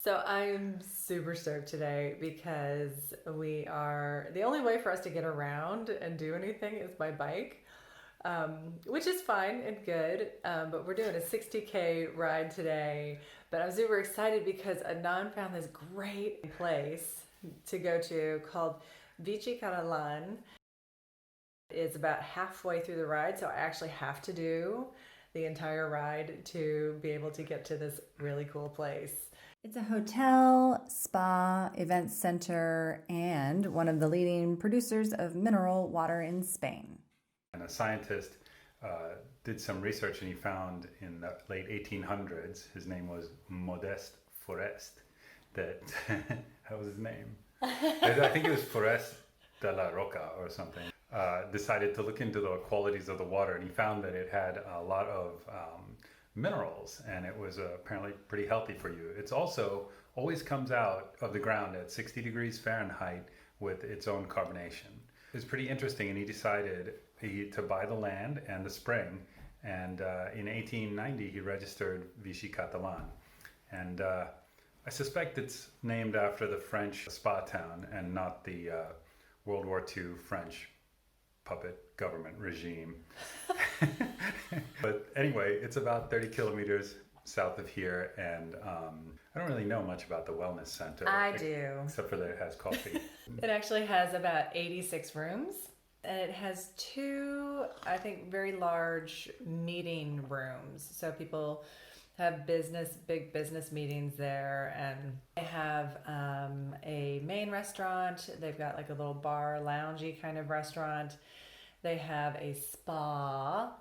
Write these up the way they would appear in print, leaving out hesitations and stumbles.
So I'm super stoked today because the only way for us to get around and do anything is by bike, which is fine and good. But we're doing a 60K ride today. But I'm super excited because Adnan found this great place to go to called BYOW. It's about halfway through the ride, so I actually have to do the entire ride to be able to get to this really cool place. It's a hotel, spa, event center, and one of the leading producers of mineral water in Spain. And a scientist did some research, and he found in the late 1800s, his name was Modest Forest, that, how was his name? I think it was Forest de la Roca or something. Decided to look into the qualities of the water, and he found that it had a lot of minerals, and it was apparently pretty healthy for you. It's also always comes out of the ground at 60 degrees Fahrenheit with its own carbonation. It's pretty interesting, and he decided to buy the land and the spring, and in 1890 he registered Vichy Catalan, and I suspect it's named after the French spa town and not the World War II French puppet government regime. But anyway, it's about 30 kilometers south of here, and I don't really know much about the wellness center. I do. Except for that it has coffee. It actually has about 86 rooms, and it has two, I think, very large meeting rooms. So people have big business meetings there, and they have a main restaurant. They've got like a little bar, loungy kind of restaurant. They have a spa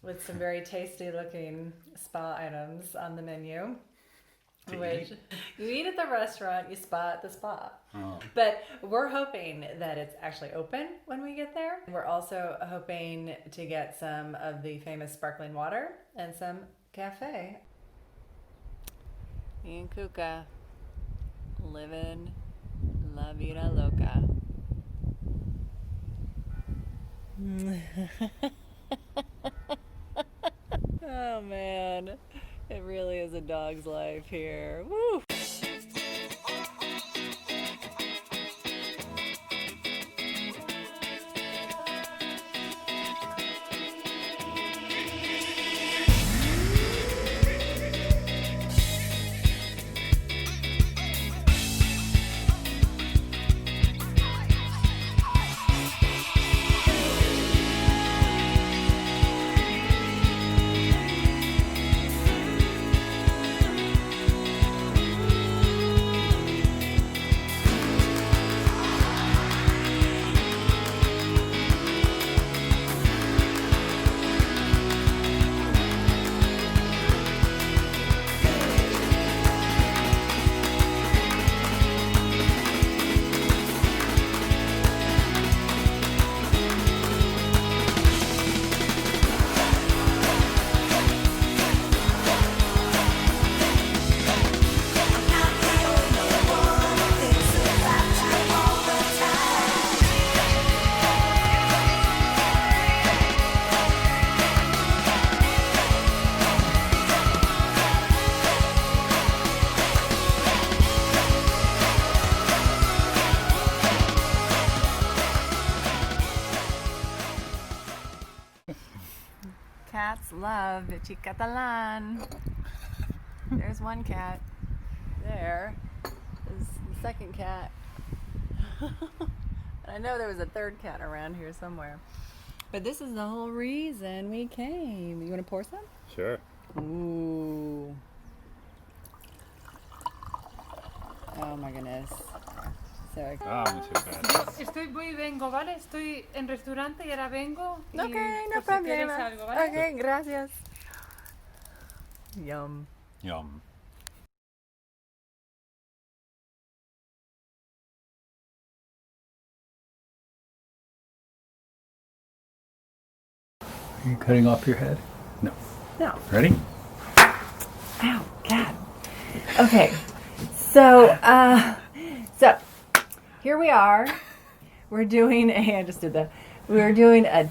with some very tasty looking spa items on the menu. Which you eat at the restaurant, you spa at the spa. Oh. But we're hoping that it's actually open when we get there. We're also hoping to get some of the famous sparkling water and some cafe. Me and Kuka living la vida loca. Oh man, it really is a dog's life here. Woo! Cats love Vichy Catalan. There's one cat. There is the second cat. I know there was a third cat around here somewhere. But this is the whole reason we came. You want to pour some? Sure. Ooh. Oh my goodness. So muchas gracias. Voy y vengo, ¿vale? Estoy en restaurante y ahora vengo. Okay, no por si quieres problema. algo, ¿vale? Okay, gracias. Yum. Yum. Are you cutting off your head? No. No. Ready? Ow, cat. Okay. So here we are. We're doing a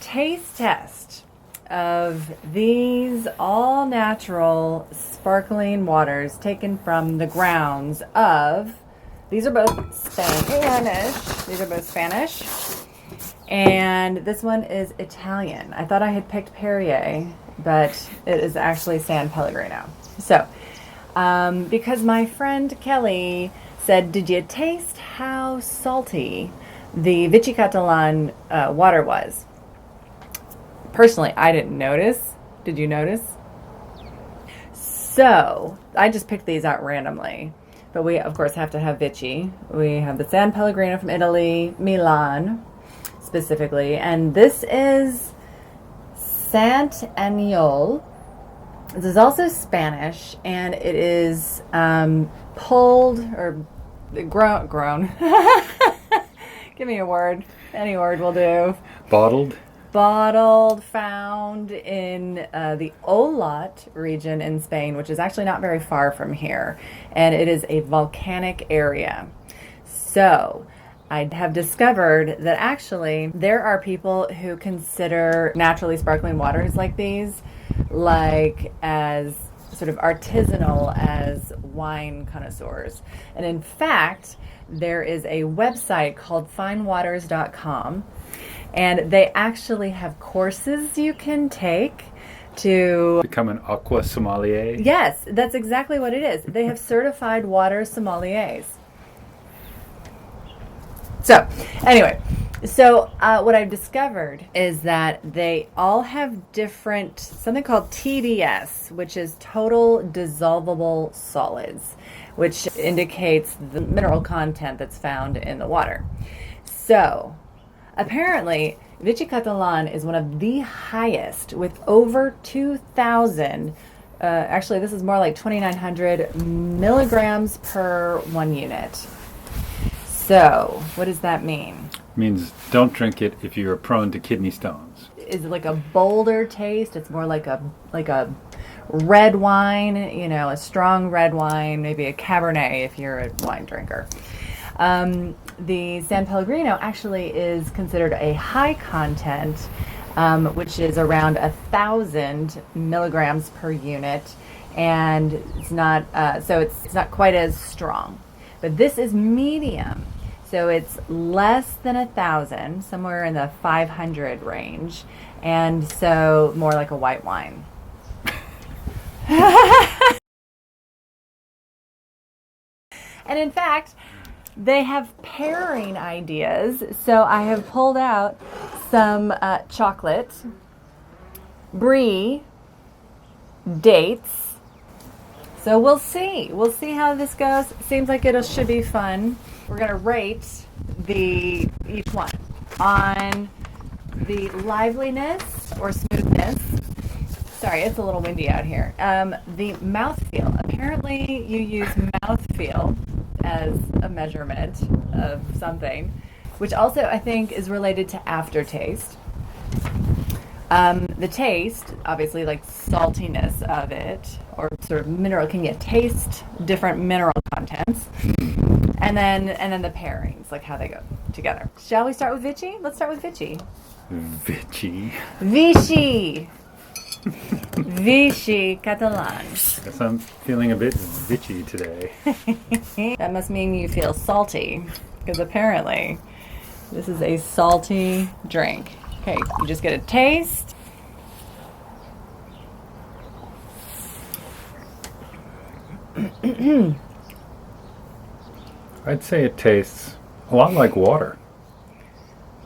taste test of these all natural sparkling waters taken from the grounds of, these are both Spanish. These are both Spanish. And this one is Italian. I thought I had picked Perrier, but it is actually San Pellegrino. So, because my friend Kelly said, did you taste how salty the Vichy Catalan water was? Personally, I didn't notice. Did you notice? So, I just picked these out randomly. But we, of course, have to have Vichy. We have the San Pellegrino from Italy, Milan, specifically. And this is Sant Aniol. This is also Spanish, and it is pulled or grown. Give me a word. Any word will do. Bottled, found in the Olot region in Spain, which is actually not very far from here, and it is a volcanic area. So I have discovered that actually there are people who consider naturally sparkling waters like these like as sort of artisanal as wine connoisseurs. And in fact, there is a website called finewaters.com, and they actually have courses you can take to become an aqua sommelier. Yes, that's exactly what it is. They have certified water sommeliers. So, anyway, what I've discovered is that they all have different, something called TDS, which is total dissolvable solids, which indicates the mineral content that's found in the water. So, apparently, Vichy Catalan is one of the highest, with over 2,000, actually this is more like 2,900 milligrams per 1 unit. So, what does that mean? It means don't drink it if you're prone to kidney stones. Is it like a bolder taste? It's more like a red wine, a strong red wine, maybe a Cabernet if you're a wine drinker. The San Pellegrino actually is considered a high content, which is around 1,000 milligrams per unit, and it's not it's not quite as strong. But this is medium, so it's less than 1,000, somewhere in the 500 range, and so more like a white wine. And in fact, they have pairing ideas. So I have pulled out some chocolate, brie, dates. So we'll see. We'll see how this goes. Seems like it should be fun. We're going to rate each one on the liveliness or smoothness. Sorry, it's a little windy out here. The mouthfeel. Apparently you use mouthfeel as a measurement of something, which also I think is related to aftertaste. The taste, obviously, like saltiness of it, or sort of mineral. Can you taste different mineral contents? And then the pairings, like how they go together. Shall we start with Vichy? Let's start with Vichy. Vichy. Vichy Catalan. Guess I'm feeling a bit vichy today. That must mean you feel salty, because apparently this is a salty drink. Okay, you just get a taste. I'd say it tastes a lot like water.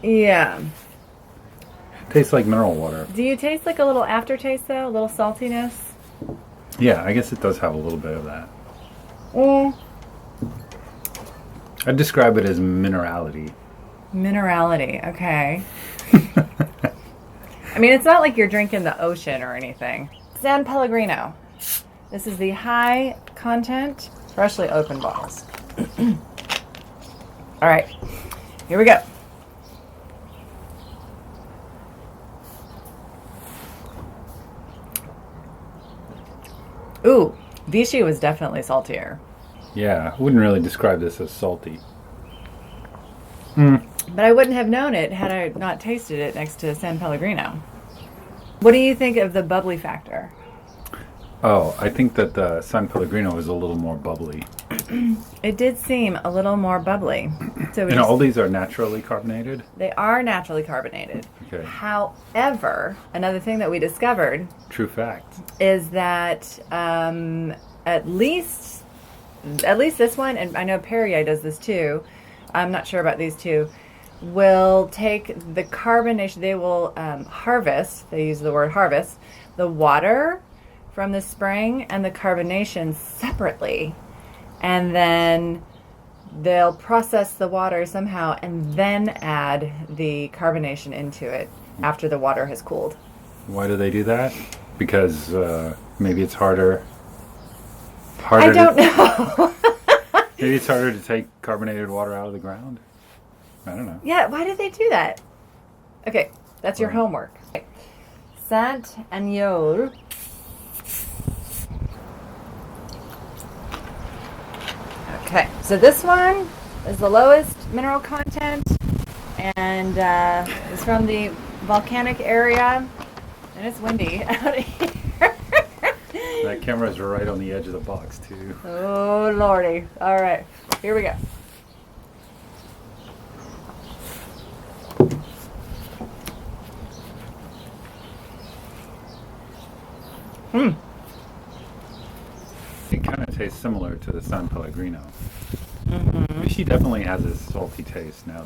Yeah. Tastes like mineral water. Do you taste like a little aftertaste though? A little saltiness? Yeah, I guess it does have a little bit of that. Mm. I'd describe it as minerality. Minerality, okay. I mean, it's not like you're drinking the ocean or anything. San Pellegrino. This is the high content, freshly opened bottles. All right, here we go. Ooh, Vichy was definitely saltier. Yeah, I wouldn't really describe this as salty. But I wouldn't have known it had I not tasted it next to San Pellegrino. What do you think of the bubbly factor? Oh, I think that the San Pellegrino is a little more bubbly. It did seem a little more bubbly. So And all these are naturally carbonated? they are naturally carbonated. Okay. However, another thing that we discovered True fact. is that at least this one, and I know Perrier does this too, I'm not sure about these two, will take the carbonation, they will harvest, they use the word harvest, the water from the spring and the carbonation separately. And then they'll process the water somehow and then add the carbonation into it after the water has cooled. Why do they do that? Because maybe it's harder. I don't know. Maybe it's harder to take carbonated water out of the ground. I don't know. Yeah, why did they do that? Okay, that's your homework. Sant Agnol. Okay, so this one is the lowest mineral content, and it's from the volcanic area, and it's windy out here. That camera's right on the edge of the box too. Oh lordy! All right, here we go. It kind of tastes similar to the San Pellegrino. She definitely has a salty taste now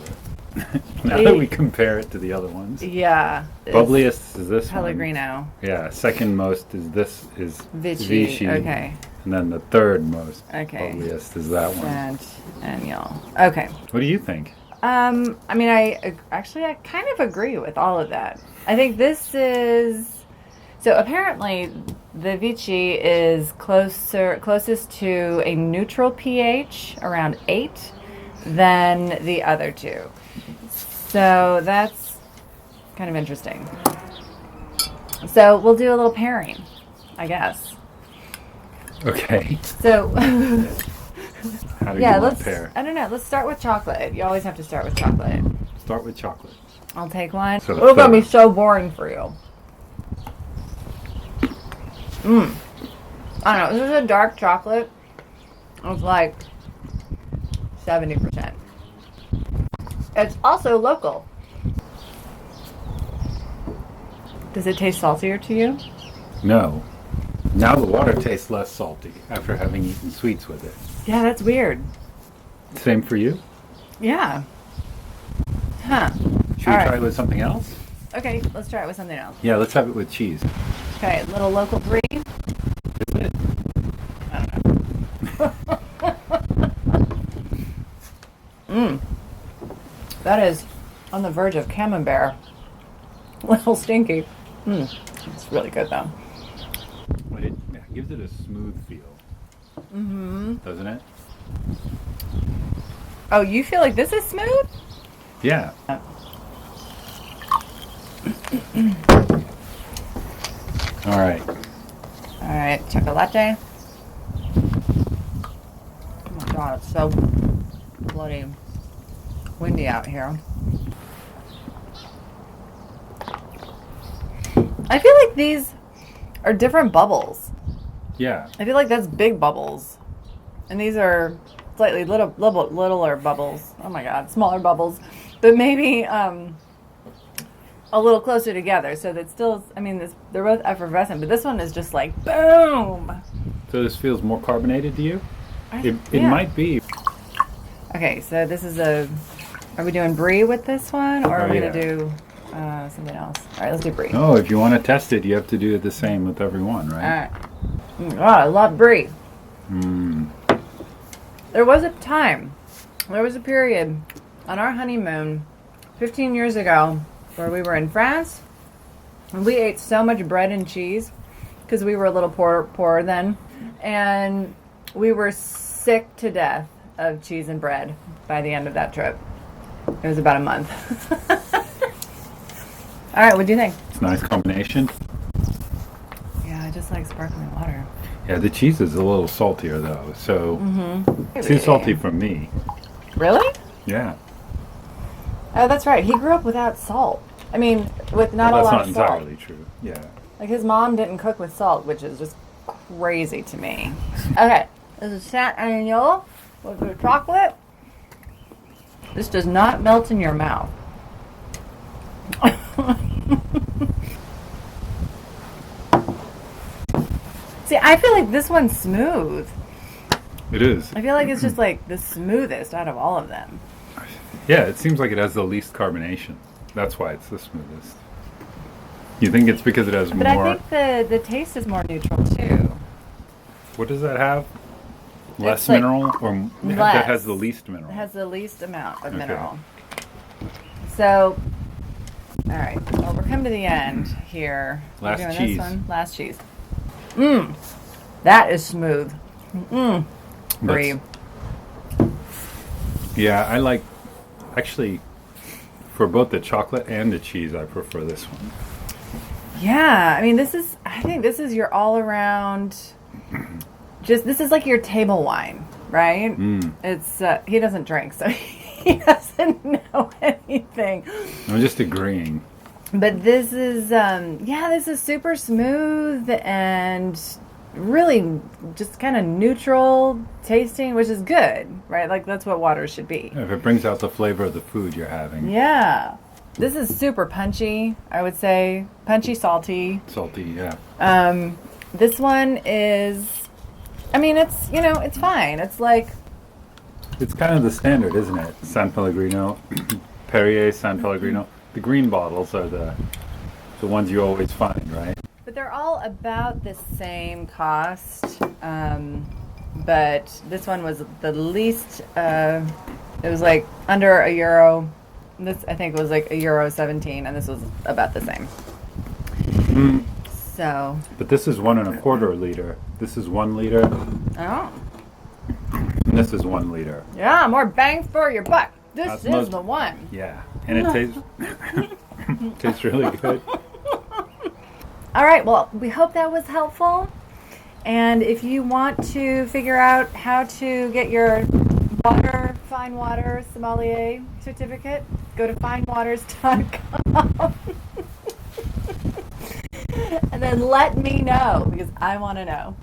that we compare it to the other ones. Yeah. Bubbliest is this Pellegrino. one. Yeah, second most is this is Vichy. Okay. And then the third most Okay. bubbliest is that one. Sant Agnol. Okay. What do you think? I mean, I kind of agree with all of that. I think this is, so apparently the Vichy is closest to a neutral pH, around 8, than the other two. So that's kind of interesting. So we'll do a little pairing, I guess. Okay. So How do yeah, you want let's, to pair? I don't know, let's start with chocolate. You always have to start with chocolate. Start with chocolate. I'll take one. So It's going to third. be so boring for you. I don't know. This is a dark chocolate. It's like 70%. It's also local. Does it taste saltier to you? No. Now the water tastes less salty after having eaten sweets with it. Yeah, that's weird. Same for you? Yeah. Huh. Should we All right. try it with something else? Okay, let's try it with something else. Yeah, let's have it with cheese. Okay, little local brie. Is it? That is on the verge of camembert. A little stinky. It's really good though. Well, it gives it a smooth feel. Doesn't it? Oh, you feel like this is smooth? Yeah. All right. All right, chocolate. Oh my god, it's so bloody windy out here. I feel like these are different bubbles. Yeah. I feel like that's big bubbles. And these are slightly littler bubbles. Oh my god, smaller bubbles. But maybe a little closer together so that still, I mean, they're both effervescent, but this one is just like boom. So this feels more carbonated to you? It yeah. might be. Okay, so this is are we doing brie with this one, or are we yeah. going to do something else? All right, let's do brie. Oh, if you want to test it, you have to do it the same with every one, All right? right. Oh, I love brie. Mm. There was a period on our honeymoon 15 years ago where we were in France, and we ate so much bread and cheese because we were a little poorer then, and we were sick to death of cheese and bread by the end of that trip. It was about a month. All right, what do you think? It's a nice combination. Yeah, I just like sparkling water. Yeah, the cheese is a little saltier though, so too salty for me. Really? Yeah. Oh, that's right. He grew up without salt. I mean, with not Well, a that's lot not of salt. entirely true. Yeah. Like his mom didn't cook with salt, which is just crazy to me. Okay, this is Saint-Aignan with the chocolate. This does not melt in your mouth. See, I feel like this one's smooth. It is. I feel like it's just like the smoothest out of all of them. Yeah, it seems like it has the least carbonation. That's why it's the smoothest. You think it's because it has But more? I think the taste is more neutral too. What does that have? Less like mineral, or less. that has the least mineral? It has the least amount of Okay. mineral. So, all right. Well, we're coming to the end here. We're Last doing cheese. This one. Last cheese. Mmm. That is smooth. Mmm. That's- Brie. Yeah, I like. Actually, for both the chocolate and the cheese, I prefer this one. Yeah. I mean, I think this is your all around. This is like your table wine, right? Mm. It's he doesn't drink, so he doesn't know anything. I'm just agreeing. But this is this is super smooth and really just kind of neutral tasting, which is good, right? Like that's what water should be. If it brings out the flavor of the food you're having. Yeah. This is super punchy, I would say. Punchy, salty. Salty, yeah. This one is, I mean, it's, it's fine. It's like, It's kind of the standard, isn't it? San Pellegrino, Perrier, San Pellegrino. The green bottles are the ones you always find, right? but they're all about the same cost. But this one was the least, it was like under €1. This, I think, was like €1.17, and this was about the same. Mm. So, But this is 1.25 liter. This is 1 liter. oh, And this is 1 liter. yeah, more bang for your buck. This That's is most- the one. Yeah, and it tastes tastes really good. All right, well, we hope that was helpful. And if you want to figure out how to get your fine water sommelier certificate, go to finewaters.com. And then let me know, because I want to know.